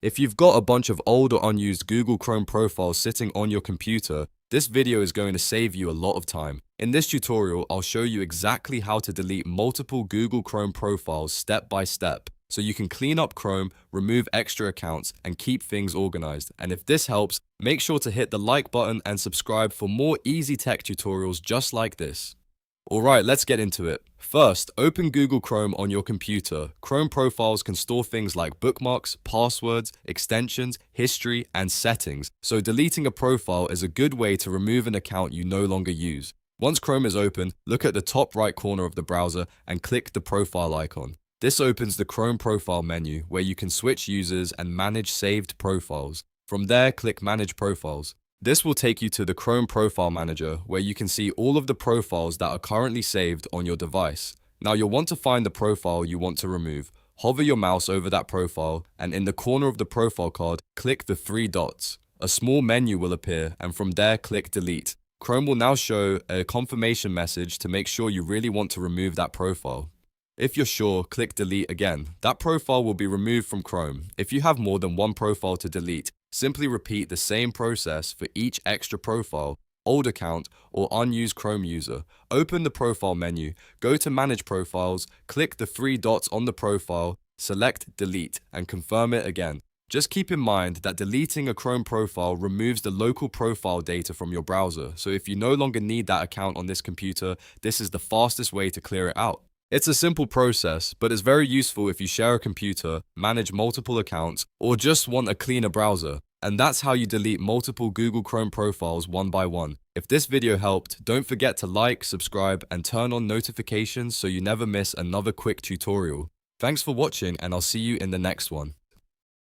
If you've got a bunch of old or unused Google Chrome profiles sitting on your computer, this video is going to save you a lot of time. In this tutorial, I'll show you exactly how to delete multiple Google Chrome profiles step by step, so you can clean up Chrome, remove extra accounts, and keep things organized. And if this helps, make sure to hit the like button and subscribe for more easy tech tutorials just like this. Alright, let's get into it. First, open Google Chrome on your computer. Chrome profiles can store things like bookmarks, passwords, extensions, history, and settings, so deleting a profile is a good way to remove an account you no longer use. Once Chrome is open, look at the top right corner of the browser and click the profile icon. This opens the Chrome profile menu where you can switch users and manage saved profiles. From there, click Manage Profiles. This will take you to the Chrome Profile Manager, where you can see all of the profiles that are currently saved on your device. Now you'll want to find the profile you want to remove. Hover your mouse over that profile, and in the corner of the profile card, click the three dots. A small menu will appear, and from there click Delete. Chrome will now show a confirmation message to make sure you really want to remove that profile. If you're sure, click Delete again. That profile will be removed from Chrome. If you have more than one profile to delete, simply repeat the same process for each extra profile, old account, or unused Chrome user. Open the profile menu, go to Manage Profiles, click the three dots on the profile, select Delete, and confirm it again. Just keep in mind that deleting a Chrome profile removes the local profile data from your browser, so if you no longer need that account on this computer, this is the fastest way to clear it out. It's a simple process, but it's very useful if you share a computer, manage multiple accounts, or just want a cleaner browser. And that's how you delete multiple Google Chrome profiles one by one. If this video helped, don't forget to like, subscribe, and turn on notifications so you never miss another quick tutorial. Thanks for watching, and I'll see you in the next one.